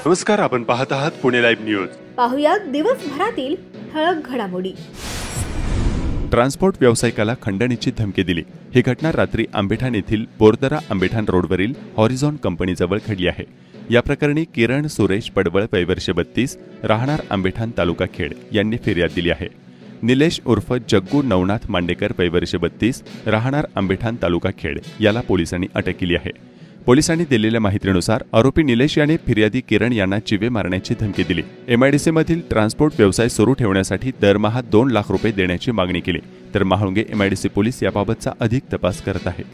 नमस्कार, आपण पाहत आहात पुणे लाईव्ह न्यूज. पाहुयात दिवसभरातील ठळक घडामोडी. ट्रान्सपोर्ट व्यावसायिकाला खंडणीची धमकी दिली. ही घटना रात्री आंबेठाण येथील बोरदरा आंबेठाण रोडवरील हॉरिझॉन कंपनीजवळ घडली आहे. या प्रकरणी किरण सुरेश पडवळ वय वर्ष 32 राहणार आंबेठाण तालुका खेड यांनी फिर्याद दिली आहे. निलेश उर्फ जग्गू नवनाथ मांडेकर वय वर्ष 32 राहणार आंबेठाण तालुका खेड याला पोलिसांनी अटक केली आहे. पोलिसांनी दिलेल्या माहितीनुसार आरोपी निलेश याने फिर्यादी किरण यांना चिवे मारण्याची धमकी दिली. एमआयडीसीमधील ट्रान्सपोर्ट व्यवसाय सुरू ठेवण्यासाठी दरमहा 2 लाख रुपये देण्याची मागणी केली. तर महाळुंगे एमआयडीसी पोलीस याबाबतचा अधिक तपास करत आहेत.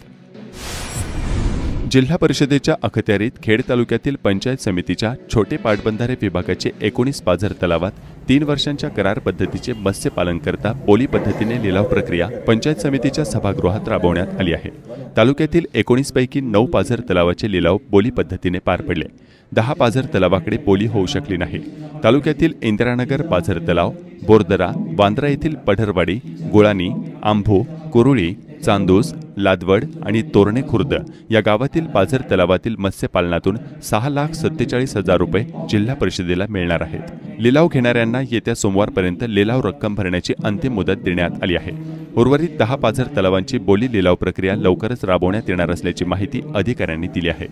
जिल्हा परिषदेच्या अखत्यारीत खेड तालुक्यातील पंचायत समितीच्या छोटे पाटबंधारे विभागाचे 19 पाझर तलावात 3 वर्षांच्या करार पद्धतीचे मत्स्यपालन करता बोली पद्धतीने लिलाव प्रक्रिया पंचायत समितीच्या सभागृहात राबवण्यात आली आहे. तालुक्यातील 19 पैकी 9 पाझर तलावाचे लिलाव बोली पद्धतीने पार पडले. 10 पाझर तलावाकडे बोली होऊ शकली नाही. तालुक्यातील इंदिरानगर पाझर तलाव, बोरदरा, वांद्रा येथील पढरवाडी, गुळानी, आंभू, कुरुळी, चांदूस, लादवड आणि तोरणे खुर्द या गावातील पाझर तलावातील मत्स्यपालनातून 6,47,000 रुपये जिल्हा परिषदेला मिळणार आहेत. लिलाव घेणाऱ्यांना येत्या सोमवारपर्यंत लिलाव रक्कम भरण्याची अंतिम मुदत देण्यात आली आहे. उर्वरित 10 पाझर तलावांची बोली लिलाव प्रक्रिया लवकरच राबवण्यात येणार असल्याची माहिती अधिकाऱ्यांनी दिली आहे.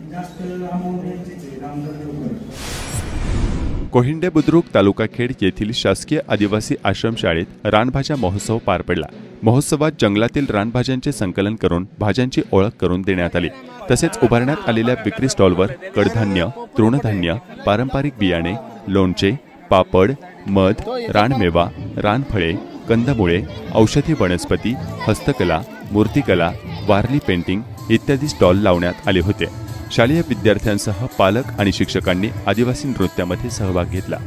कोहिंडे बुद्रुक तालुका खेड येथील शासकीय आदिवासी आश्रमशाळेत रानभाज्या महोत्सव पार पडला. महोत्सवात जंगलातील रानभाज्यांचे संकलन करून भाज्यांची ओळख करून देण्यात आली. तसेच उभारण्यात आलेल्या विक्री स्टॉलवर कडधान्य, तृणधान्य, पारंपरिक बियाणे, लोणचे, पापड, मध, रानमेवा, रानफळे, कंदमुळे, औषधी वनस्पती, हस्तकला, मूर्तिकला, वारली पेंटिंग इत्यादी स्टॉल लावण्यात आले होते. शालेय विद्यार्थ्यांसह पालक आणि शिक्षकांनी आदिवासी नृत्यामध्ये सहभाग घेतला.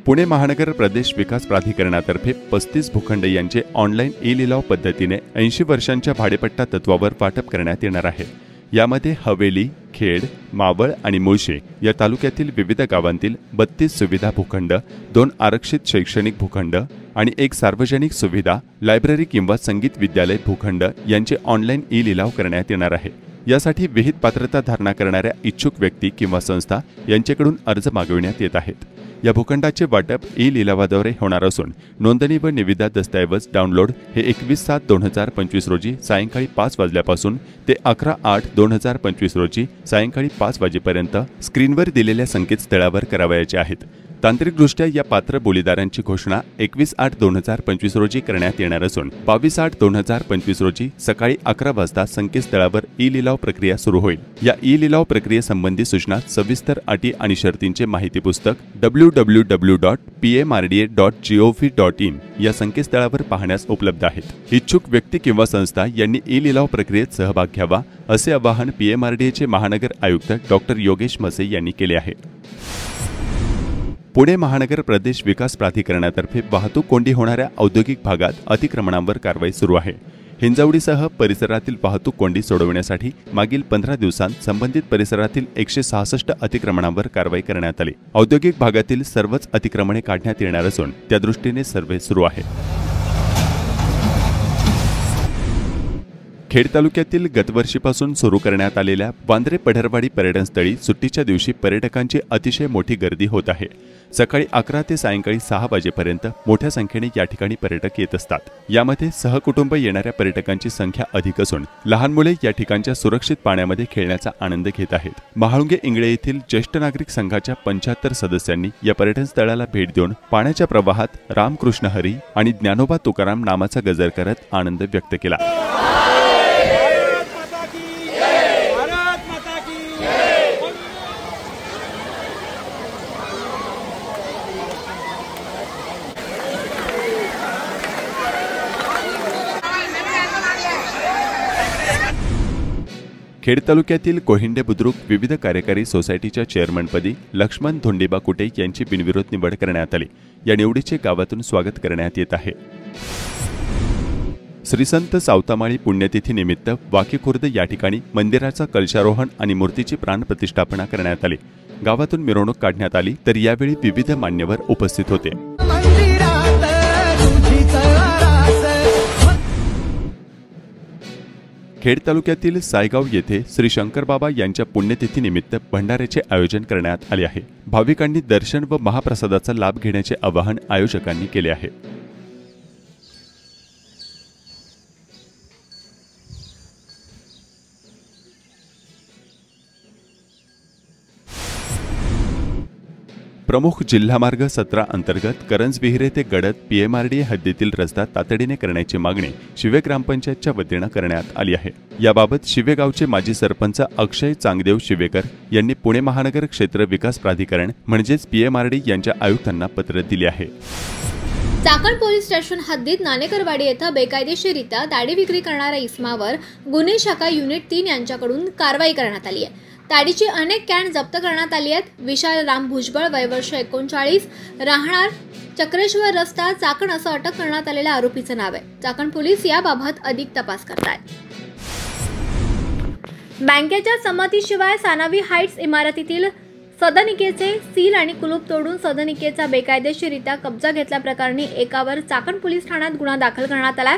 पुणे महानगर प्रदेश विकास प्राधिकरणातर्फे 35 भूखंड यांचे ऑनलाईन ई-लिलाव पद्धतीने 80 वर्षांच्या भाडेपट्टा तत्वावर वाटप करण्यात येणार आहे. यामध्ये हवेली, खेड, मावळ आणि मुळशी या तालुक्यातील विविध गावांतील 32 सुविधा भूखंड, 2 आरक्षित शैक्षणिक भूखंड आणि 1 सार्वजनिक सुविधा लायब्ररी किंवा संगीत विद्यालय भूखंड यांचे ऑनलाईन ई-लिलाव करण्यात येणार आहे. यासाठी विहित पात्रता धारणा करणाऱ्या इच्छुक व्यक्ती किंवा संस्था यांच्याकडून अर्ज मागविण्यात येत आहेत. या भूखंडाचे वाटप ई-लिलावाद्वारे होणार असून नोंदणी व निविदा दस्तऐवज डाउनलोड हे 21/7/2025 रोजी सायंकाळी 5 वाजल्यापासून ते 11/8/2025 रोजी सायंकाळी 5 वाजेपर्यंत स्क्रीनवर दिलेल्या संकेतस्थळावर करावयाचे आहेत. तांत्रिकदृष्ट्या या पात्र बोलीदारांची घोषणा 21/8/2025 रोजी करण्यात येणार असून 22/8/2025 रोजी सकाळी 11 वाजता संकेतस्थळावर ई-लिलाव प्रक्रिया सुरू होईल. या ई-लिलाव प्रक्रियेसंबंधी सूचना, सविस्तर अटी आणि शर्तींचे माहिती पुस्तक www.pmrda.gov.in या संकेतस्थळावर पाहण्यास उपलब्ध आहेत. इच्छुक व्यक्ती किंवा संस्था यांनी ई-लिलाव प्रक्रियेत सहभाग घ्यावा असे आवाहन पीएमआरडीएचे महानगर आयुक्त डॉ. योगेश मसे यांनी केले आहे. पुणे महानगर प्रदेश विकास प्राधिकरणातर्फे वाहतूक कोंडी होणाऱ्या औद्योगिक भागात अतिक्रमणांवर कारवाई सुरू आहे. हिंजवडीसह परिसरातील वाहतूक कोंडी सोडवण्यासाठी मागील 15 दिवसांत संबंधित परिसरातील 166 अतिक्रमणांवर कारवाई करण्यात आली. औद्योगिक भागातील सर्वच अतिक्रमणे काढण्यात येणार असून त्यादृष्टीने सर्व्हे सुरू आहे. खेड तालुक्यातील गतवर्षीपासून सुरू करण्यात आलेल्या वांद्रे पढरवाडी पर्यटनस्थळी सुट्टीच्या दिवशी पर्यटकांची अतिशय मोठी गर्दी होत आहे. सकाळी 11 ते सायंकाळी 6 वाजेपर्यंत मोठ्या संख्येने या ठिकाणी पर्यटक येत असतात. यामध्ये सहकुटुंब येणाऱ्या पर्यटकांची संख्या अधिक असून लहान मुले या ठिकाणच्या सुरक्षित पाण्यामध्ये खेळण्याचा आनंद घेत आहेत. महाळुंगे इंगळे येथील ज्येष्ठ नागरिक संघाच्या 75 सदस्यांनी या पर्यटनस्थळाला भेट देऊन पाण्याच्या प्रवाहात रामकृष्ण हरी आणि ज्ञानोबा तुकाराम नामाचा गजर करत आनंद व्यक्त केला. खेड तालुक्यातील कोहिंडे बुद्रुक विविध कार्यकारी सोसायटीच्या चेअरमनपदी लक्ष्मण धोंडीबा कुटे यांची बिनविरोध निवड करण्यात आली. या निवडीचे गावातून स्वागत करण्यात येत आहे. श्रीसंत सावतामाळी पुण्यतिथी निमित्त वाकीखुर्द या ठिकाणी मंदिराचा कलशारोहण आणि मूर्तीची प्राणप्रतिष्ठापना करण्यात आली. गावातून मिरवणूक काढण्यात आली तर यावेळी विविध मान्यवर उपस्थित होते. खेड तालुक्यातील सायगाव येथे श्री शंकरबाबा यांच्या पुण्यतिथीनिमित्त भंडाऱ्याचे आयोजन करण्यात आले आहे। भाविकांनी दर्शन व महाप्रसादाचा लाभ घेण्याचे आवाहन आयोजकांनी केले आहे। प्रमुख जिल्हा मार्ग 17 अंतर्गत करंजविहिरे ते गडद PMRD हद्दीतील रस्ता तातडीने करण्याची मागणी शिवे ग्रामपंचायतच्या वतीने करण्यात आली आहे। याबाबत शिवेगावचे माजी सरपंच अक्षय चांगदेव शिवेकर यांनी पुणे महानगर क्षेत्र विकास प्राधिकरण म्हणजेच PMRD यांच्या आयुक्तांना पत्र दिले आहे। चाकण पोलीस स्टेशन हद्दीत नाणेकरवाडी येथे बेकायदेशीररित्या दाढी विक्री करणाऱ्या इसमावर गुन्हे शाखा युनिट 3 यांच्याकडून कारवाई करण्यात आली आहे। दाढीची अनेक कॅन जप्त करण्यात आली आहेत। विशाल राम भुजबळ वय वर्ष 39 राहणार चक्रेश्वर रस्ता चाकण असं अटक करण्यात आलेल्या आरोपीचं नाव आहे। चाकण पोलीस याबाबत अधिक तपास करतात। बँकेच्या संमतीशिवाय सानावी हाईट्स इमारतीतील सदनिकेचे सील आणि कुलूप तोडून सदनिकेचा बेकायदेशीररित्या कब्जा घेतल्याप्रकरणी एकावर चाकण पोलीस ठाण्यात गुन्हा दाखल करण्यात आला।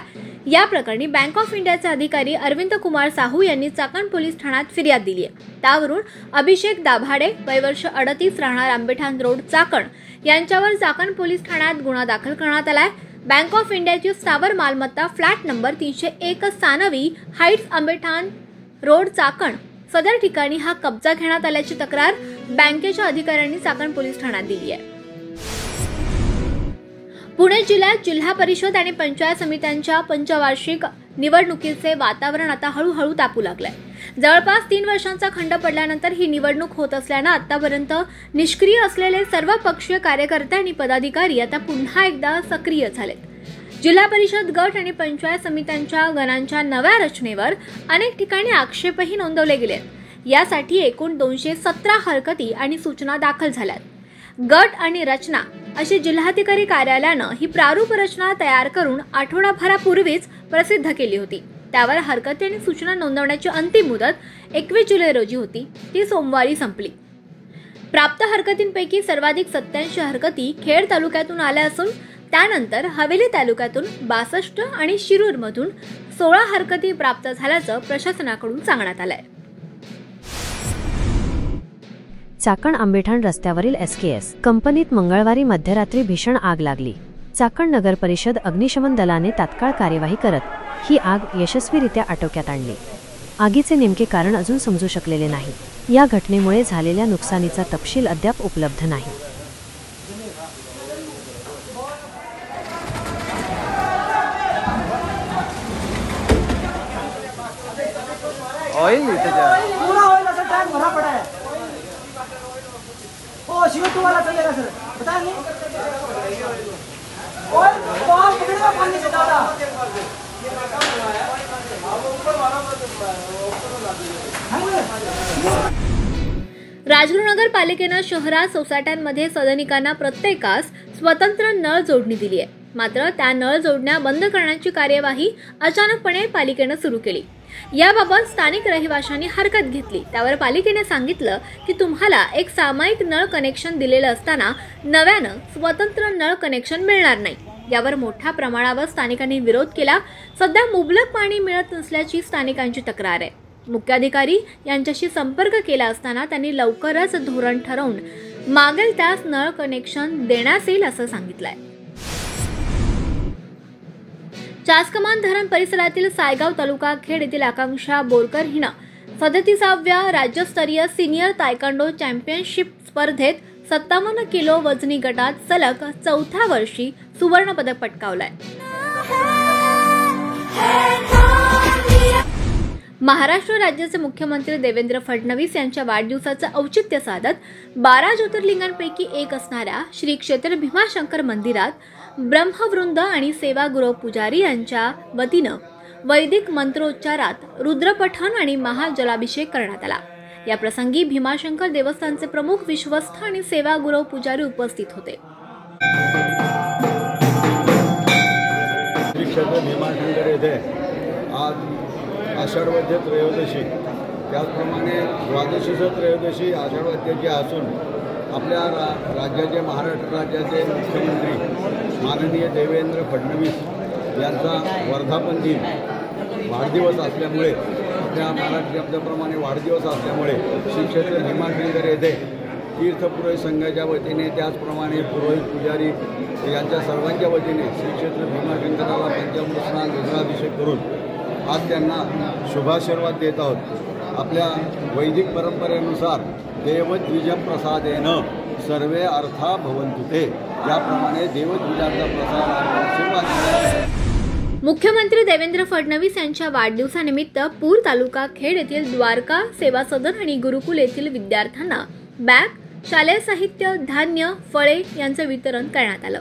या प्रकरणी बँक ऑफ इंडियाचे अधिकारी अरविंद कुमार साहू यांनी चाकण पोलीस ठाण्यात फिर्याद दिली आहे। त्यावरून अभिषेक दाभाडे वय वर्ष 38 राहणार आंबेठाण रोड चाकण यांच्यावर चाकण पोलीस ठाण्यात गुन्हा दाखल करण्यात आला आहे। बँक ऑफ इंडियाची स्थावर मालमत्ता flat number 301 Sanvi heights Ambethan road Chakan सदर ठिकाणी हा कब्जा घेण्यात आल्याची तक्रार बँकेच्या अधिकाऱ्यांनी चाकण पोलीस ठाण्यात दिली आहे। पुणे जिल्ह्यात जिल्हा परिषद आणि पंचायत समित्यांच्या पंचवार्षिक निवडणुकीचे वातावरण आता हळूहळू तापू लागलंय। जवळपास 3 वर्षांचा खंड पडल्यानंतर ही निवडणूक होत असल्यानं आतापर्यंत निष्क्रिय असलेले सर्व पक्षीय कार्यकर्ते आणि पदाधिकारी आता पुन्हा एकदा सक्रिय झालेत। जिल्हा परिषद गट आणि पंचायत समित्यांच्या गणांच्या नव्या रचनेवर अनेक ठिकाणी आक्षेपही नोंदवले गेलेत। यासाठी एकूण 217 हरकती आणि सूचना दाखल झाल्यात। गट आणि रचना अशी जिल्हाधिकारी कार्यालयानं ही प्रारूप रचना तयार करून आठवडाभरापूर्वीच प्रसिद्ध केली होती। त्यावर हरकती आणि सूचना नोंदवण्याची अंतिम मुदत 21 जुलै रोजी होती, ती सोमवारी संपली। प्राप्त हरकतींपैकी सर्वाधिक 87 हरकती खेड तालुक्यातून आल्या असून त्यानंतर हवेली तालुक्यातून 62 आणि शिरूरमधून 16 हरकती प्राप्त झाल्याचं प्रशासनाकडून सांगण्यात आलंय। चाकण आंबेठाण रस्त्यावरील SKS कंपनीत मंगळवारी मध्यरात्री भीषण आग लागली। चाकण नगर परिषद अग्निशमन दलाने तात्काळ कार्यवाही करत ही आग यशस्वीरित्या आटोक्यात आणली। आगीचे नेमके कारण अजून समजू शकलेले नाही। या घटनेमुळे झालेल्या नुकसानीचा तपशील अद्याप उपलब्ध नाही। ऑयल पूरा ऑयल ऐसा टैंक भरा पड़ा है। ओ शिव वाला चलेगा सर, पता नहीं ऑयल बहुत पकड़ेगा पानी से ज्यादा। राजगुरुनगर पालिकेनं शहरात सोसायट्यांमध्ये सदनिकांना प्रत्येकास स्वतंत्र नळ जोडणी दिली आहे। मात्र त्या नळ जोडण्या बंद करण्याची कार्यवाही अचानकपणे पालिकेनं सुरू केली। याबाबत स्थानिक रहिवाशांनी हरकत घेतली। त्यावर पालिकेने सांगितलं की तुम्हाला एक सामायिक नळ कनेक्शन दिलेलं असताना नव्यानं स्वतंत्र नळ कनेक्शन मिळणार नाही। यावर मोठ्या प्रमाणावर स्थानिकांनी विरोध केला। सध्या मुबलक पाणी मिळत नसल्याची स्थानिकांची तक्रार आहे। मुख्याधिकारी यांच्याशी संपर्क केला असताना त्यांनी लवकरच धोरण ठरवून मागेल त्यास नळ कनेक्शन देण्यात येईल असं सांगितलंय। चासकमान धरण परिसरातील सायगाव तालुका खेड येथील आकांक्षा बोरकर हिनं 37व्या राज्यस्तरीय सिनियर तायकांडो चॅम्पियनशिप स्पर्धेत 57 किलो वजनी गटात सलग 4थ्या वर्षी सुवर्ण पदक पटकावलंय। महाराष्ट्र राज्याचे मुख्यमंत्री देवेंद्र फडणवीस यांच्या वाढदिवसाचं औचित्य साधत 12 ज्योतिर्लिंगांपैकी एक असणाऱ्या श्री क्षेत्र भीमाशंकर मंदिरात ब्रह्मवृंद आणि सेवागृह पुजारी यांच्या वतीनं वैदिक मंत्रोच्चारात रुद्रपठण आणि महाजलाभिषेक करण्यात आला। या प्रसंगी भीमाशंकर देवस्थानचे प्रमुख विश्वस्त आणि सेवागृह पुजारी उपस्थित होते। श्री क्षेत्र भीमाशंकर येथे आज आषाढवद्य त्रयोदशी त्याचप्रमाणे द्वादशीचं त्रयोदशी आषाढवद्याची असून आपल्या राज्याचे महाराष्ट्र राज्याचे मुख्यमंत्री माननीय देवेंद्र फडणवीस यांचा वर्धापन दिन वाढदिवस असल्यामुळे आपल्या महाराष्ट्र शब्दाप्रमाणे वाढदिवस असल्यामुळे श्री क्षेत्र भीमाशंकर येथे तीर्थपुरोहित संघाच्या वतीने त्याचप्रमाणे पुरोहित पुजारी यांच्या सर्वांच्या वतीने श्री क्षेत्र भीमाशंकराला पंचामृत स्नान रुद्राभिषेक करून आज त्यांना शुभाशीर्वाद देत आहोत। आपल्या वैदिक परंपरेनुसार देवद्विजं प्रसादेन सर्वे अर्था भवन्तु ते, याप्रमाणे देवद्विजाचा प्रसाद आशीर्वाद। मुख्यमंत्री देवेंद्र फडणवीस यांच्या वाढदिवसानिमित्त पूर तालुका खेड येथील द्वारका सेवा सदन आणि गुरुकुल येथील विद्यार्थ्यांना बॅग, शालेय साहित्य, धान्य, फळे यांचे वितरण करण्यात आलं।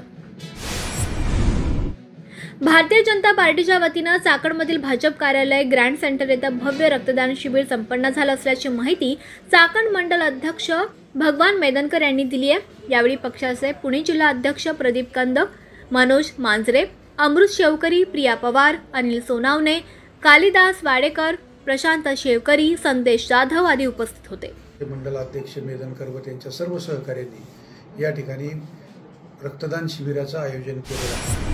भारतीय जनता पार्टीच्या वतीनं चाकणमधील भाजप कार्यालय ग्रँड सेंटर येथे भव्य रक्तदान शिबिर संपन्न झालं असल्याची माहिती चाकण मंडल अध्यक्ष भगवान मेदनकर यांनी दिली आहे। यावेळी पक्षाचे पुणे जिल्हा अध्यक्ष प्रदीप कंदक, मनोज मांजरे, अमृत शेवकरी, प्रिया पवार, अनिल सोनावणे, कालिदास वाडेकर, प्रशांत शेवकरी, संदेश जाधव आदी उपस्थित होते। मंडलाध्यक्ष मेदनकर व त्यांच्या सर्व सहकार्यांनी या ठिकाणी रक्तदान शिबिराचं आयोजन केलं आहे।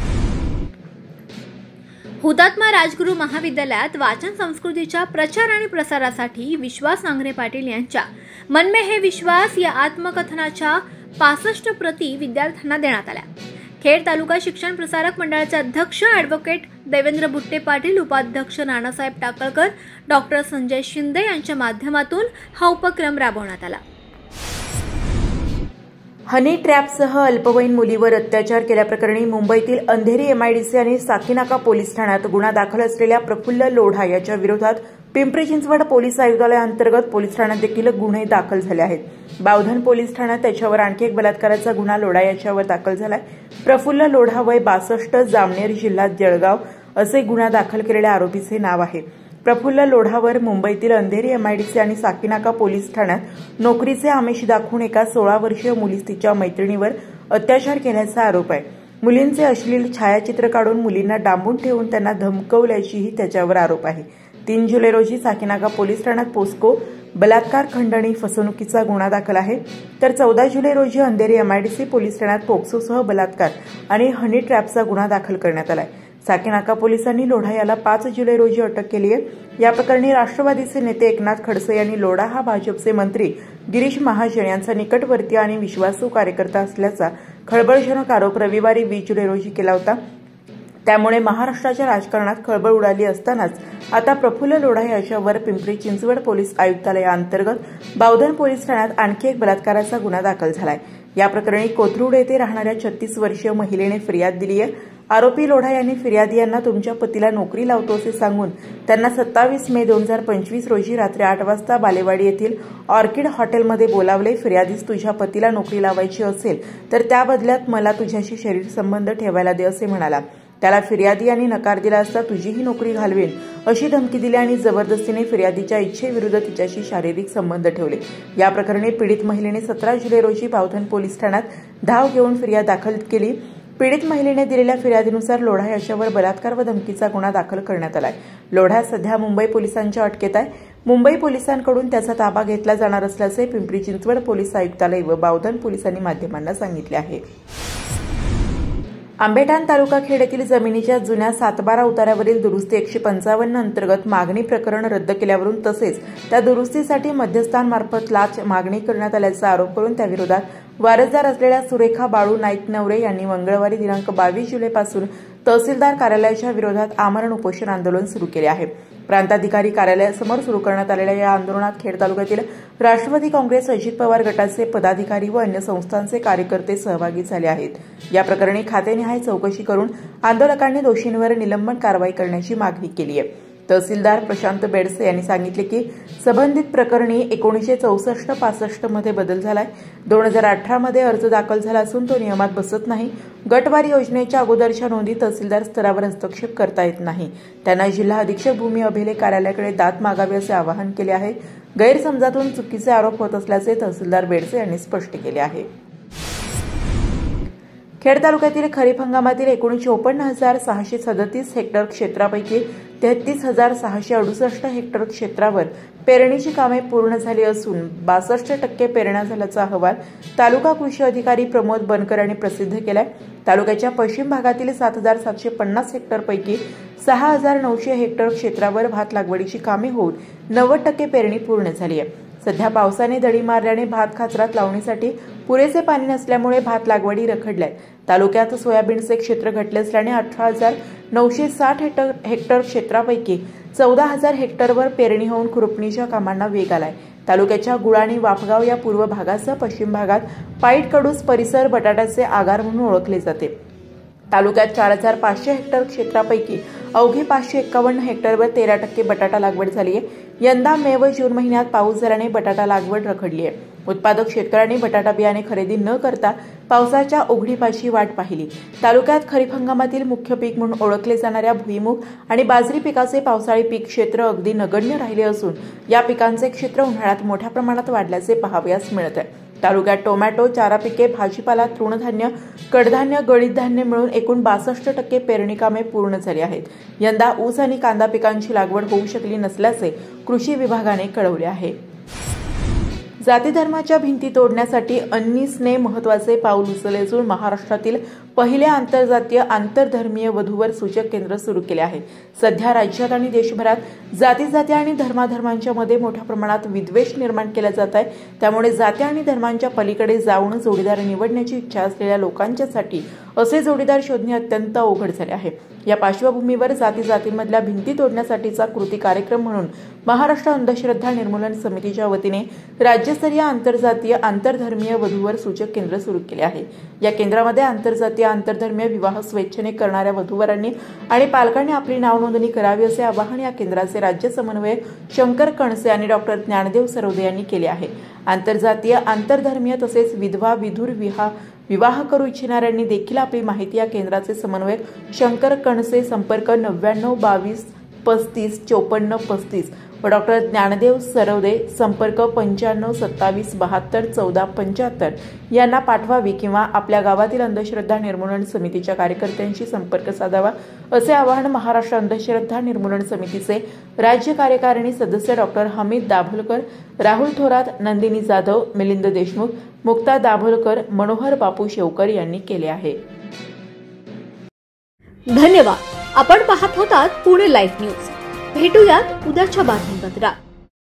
हुतात्मा राजगुरू महाविद्यालयात वाचन संस्कृतीच्या प्रचार आणि प्रसारासाठी विश्वास नांगरे पाटील यांच्या मन में है विश्वास या आत्मकथनाच्या 65 प्रती विद्यार्थ्यांना देण्यात आल्या। खेड तालुका शिक्षण प्रसारक मंडळाचे अध्यक्ष ॲडव्होकेट देवेंद्र बुट्टे पाटील, उपाध्यक्ष नानासाहेब टाकळकर, डॉक्टर संजय शिंदे यांच्या माध्यमातून हा उपक्रम राबवण्यात आला। हनी ट्रॅपसह अल्पवयीन मुलीवर अत्याचार केल्याप्रकरणी मुंबईतील अंधेरी एमआयडीसी आणि साकीनाका पोलीस ठाण्यात गुन्हा दाखल असलेल्या प्रफुल्ल लोढा याच्या विरोधात पिंपरी चिंचवड पोलीस आयुक्तालयाअंतर्गत पोलीस ठाण्यात देखील गुन्हे दाखल झाले आहेत। बावधन पोलीस ठाण्यात त्याच्यावर आणखी एक बलात्काराचा गुन्हा लोढा याच्यावर दाखल झालाय। प्रफुल्ल लोढा वय 62, जामनेर जिल्हा जळगाव असे गुन्हा दाखल केलेल्या आरोपीचे नाव आहे। प्रफुल्ल लोढावर मुंबईतील अंधेरी एमआयडीसी आणि साकीनाका पोलीस ठाण्यात नोकरीचे आमिष दाखवून एका 16 वर्षीय मुलीस तिच्या मैत्रिणीवर अत्याचार केल्याचा आरोप आहे। मुलींचे अश्लील छायाचित्र काढून मुलींना डांबून ठेवून त्यांना धमकवल्याचीही त्याच्यावर आरोप आहे। 3 जुलै रोजी साकीनाका पोलीस ठाण्यात पोस्को बलात्कार, खंडणी, फसवणुकीचा गुन्हा दाखल आहे, तर 14 जुलै रोजी अंधेरी एमआयडीसी पोलीस ठाण्यात पोक्सोसह बलात्कार आणि हनी ट्रॅपचा गुन्हा दाखल करण्यात आला आहे। साकीनाका पोलिसांनी लोढा याला 5 जुलै रोजी अटक केली आहे। या प्रकरणी राष्ट्रवादीचे नेते एकनाथ खडसे यांनी लोढा हा भाजपचे मंत्री गिरीश महाजन यांचा निकटवर्तीय आणि विश्वासू कार्यकर्ता असल्याचा खळबळजनक आरोप रविवारी 20 जुलै रोजी केला होता। त्यामुळे महाराष्ट्राच्या राजकारणात खळबळ उडाली असतानाच आता प्रफुल्ल लोढा याच्यावर पिंपरी चिंचवड पोलीस आयुक्तालयाअंतर्गत बावधन पोलीस ठाण्यात आणखी एक बलात्काराचा गुन्हा दाखल झालाय। या प्रकरणी कोथरूड येथे राहणाऱ्या 36 वर्षीय महिलेने फिर्याद दिली आहे। आरोपी लोढा यांनी फिर्यादी यांना तुमच्या पतीला नोकरी लावतो असे सांगून त्यांना 27 मे 2025 रोजी रात्री 8 वाजता बालेवाडी येथील ऑर्किड हॉटेलमध्ये बोलावले। फिर्यादीस तुझ्या पतीला नोकरी लावायची असेल तर त्या बदल्यात मला तुझ्याशी शरीर संबंध ठेवायला दे असे म्हणाला। त्याला फिर्यादी यांनी नकार दिला असता तुझीही नोकरी घालवेन अशी धमकी दिली आणि जबरदस्तीने फिर्यादीच्या इच्छेविरुद्ध तिच्याशी शारीरिक संबंध ठेवले। या प्रकरणी पीडित महिलेने 17 जुलै रोजी बावधन पोलीस ठाण्यात धाव घेऊन फिर्याद दाखल केली। पीडित महिलेने दिलेल्या फिर्यादीनुसार लोढा याच्यावर बलात्कार व धमकीचा गुन्हा दाखल करण्यात आलाय। लोढा सध्या मुंबई पोलिसांच्या अटकेत आहे। मुंबई पोलिसांकडून त्याचा ताबा घेतला जाणार असल्याचे पिंपरी चिंचवड पोलीस आयुक्तालय व बावधन पोलिसांनी माध्यमांना सांगितले आहे। आंबेठाण तालुका खेड येथील जमिनीच्या जुन्या 7/12 उतार्यावरील दुरुस्ती 155 अंतर्गत मागणी प्रकरण रद्द केल्यावरून तसेच त्या दुरुस्तीसाठी मध्यस्थांमार्फत लाच मागणी करण्यात आल्याचा आरोप करून त्याविरोधात वारसदार असलेल्या सुरेखा बाळू नाईक नवरे यांनी मंगळवारी दिनांक 22 जुलैपासून तहसीलदार कार्यालयाच्या विरोधात आमरण उपोषण आंदोलन सुरू केले आहे। प्रांताधिकारी कार्यालयासमोर सुरू करण्यात आलेल्या या आंदोलनात खेड तालुक्यातील राष्ट्रवादी काँग्रेस, अजित पवार गटाचे पदाधिकारी व अन्य संस्थांचे कार्यकर्ते सहभागी झाले आहेत। या प्रकरणी खातेनिहाय चौकशी करून आंदोलकांनी दोषींवर निलंबन कारवाई करण्याची मागणी केली आहे। तहसीलदार प्रशांत बेडसे यांनी सांगितले की संबंधित प्रकरणी 1964-65 मध्ये बदल झालाय। 2018 मध्ये अर्ज दाखल झाला असून तो नियमात बसत नाही। गटवारी योजनेच्या अगोदरच्या नोंदी तहसीलदार स्तरावर हस्तक्षेप करता येत नाही। त्यांना जिल्हा अधीक्षक भूमी अभिलेख कार्यालयाकडे दाद मागावे असे आवाहन केले आहे। गैरसमजातून चुकीचे आरोप होत असल्याचे तहसीलदार बेडसे यांनी स्पष्ट केले आहे। खेड तालुक्यातील खरीप हंगामातील एकूण 54,637 हेक्टर क्षेत्रापैकी 33,668 हेक्टर क्षेत्रावर पेरणीची कामे पूर्ण झाली असून 62% पेरण्या झाल्याचा अहवाल तालुका कृषी अधिकारी प्रमोद बनकर यांनी प्रसिद्ध केलाय। तालुक्याच्या पश्चिम भागातील 7,750 हेक्टरपैकी 6,900 हेक्टर क्षेत्रावर भात लागवडीची कामे होऊन 90% पेरणी पूर्ण झाली आहे। सध्या पावसाने दडी मारल्याने भात खाचरात लावणीसाठी पुरेसे पाणी नसल्यामुळे भात लागवडी रखडल्या। तालुक्यात सोयाबीनचे क्षेत्र घटले असल्याने 18,960 हेक्टर क्षेत्रापैकी 14,000 हेक्टरवर पेरणी होऊन खुरपणीच्या कामांना वेग आलाय। तालुक्याच्या गुळाणी वाफगाव या पूर्व भागासह पश्चिम भागात पाईट कडूस परिसर बटाट्याचे आगार म्हणून ओळखले जाते। तालुक्यात 4,500 हेक्टर क्षेत्रापैकी अवघी 551 हेक्टरवर 13% बटाटा लागवड झाली आहे। यंदा मे व जून महिन्यात पाऊस झाल्याने बटाटा लागवड रखडली आहे। उत्पादक शेतकऱ्यांनी बटाटा बियाणे खरेदी न करता पावसाच्या उघडीपाची वाट पाहिली। तालुक्यात खरीप हंगामातील मुख्य पीक म्हणून ओळखले जाणाऱ्या भुईमूग आणि बाजरी पिकाचे पावसाळी पीक क्षेत्र अगदी नगण्य राहिले असून या पिकांचे क्षेत्र उन्हाळ्यात मोठ्या प्रमाणात वाढल्याचे पाहावयास मिळत आहे। तालुक्यात टोमॅटो, चारा पिके, भाजीपाला, तृणधान्य, कडधान्य, गळीत धान्य मिळून एकूण 62% पेरणी कामे पूर्ण झाली आहेत। यंदा ऊस आणि कांदा पिकांची लागवड होऊ शकली नसल्याचे कृषी विभागाने कळवले आहे। जाती धर्माच्या भिंती तोडण्यासाठी अंनिसने महत्त्वाचे पाऊल उचलले असून महाराष्ट्रातील पहिले आंतरजातीय आंतरधर्मीय वधूवर सूचक केंद्र सुरू केले आहे। सध्या राज्यात आणि देशभरात जाती आणि धर्माधर्मांच्या मध्ये मोठ्या प्रमाणात विद्वेष निर्माण केला जात आहे। त्यामुळे जाती आणि धर्मांच्या पलीकडे जाऊन जोडीदार निवडण्याची इच्छा असलेल्या लोकांच्यासाठी असे जोडीदार शोधणे अत्यंत अवघड झाले आहे। या पार्श्वभूमीवर जातीमधल्या भिंती तोडण्यासाठीचा कृती कार्यक्रम म्हणून महाराष्ट्र अंधश्रद्धा निर्मूलन समितीच्या वतीने राज्यस्तरीय आंतरजातीय आंतरधर्मीय वधूवर सूचक केंद्र सुरू केले आहे। या केंद्रामध्ये आंतरजातीय आंतरधर्मीय विवाह स्वेच्छेने करणाऱ्या वधूवरांनी आणि पालकांनी आपली नाव नोंदणी करावी असे आवाहन या केंद्राचे राज्य समन्वयक शंकर कणसे आणि डॉक्टर ज्ञानदेव सरोदे यांनी केले आहे। आंतरजातीय आंतरधर्मीय तसेच विधवा विधुर विवाह करू इच्छिणाऱ्यांनी देखील आपली माहिती या केंद्राचे समन्वयक शंकर कणसे संपर्क 99 22 35 54 35 व डॉक्टर ज्ञानदेव सरोदे संपर्क 95 27 72 14 75 यांना पाठवावी किंवा आपल्या गावातील अंधश्रद्धा निर्मूलन समितीच्या कार्यकर्त्यांशी संपर्क साधावा असे आवाहन महाराष्ट्र अंधश्रद्धा निर्मूलन समितीचे राज्य कार्यकारिणी सदस्य डॉक्टर हमीद दाभोलकर, राहुल थोरात, नंदिनी जाधव, मिलिंद देशमुख, मुक्ता दाभोलकर, मनोहर बापू शेवकर यांनी केले आहे। धन्यवाद। आपण पाहत होतात पुणे लाईव्ह न्यूज। भेटूयात उद्याच्या बातमीपत्रात।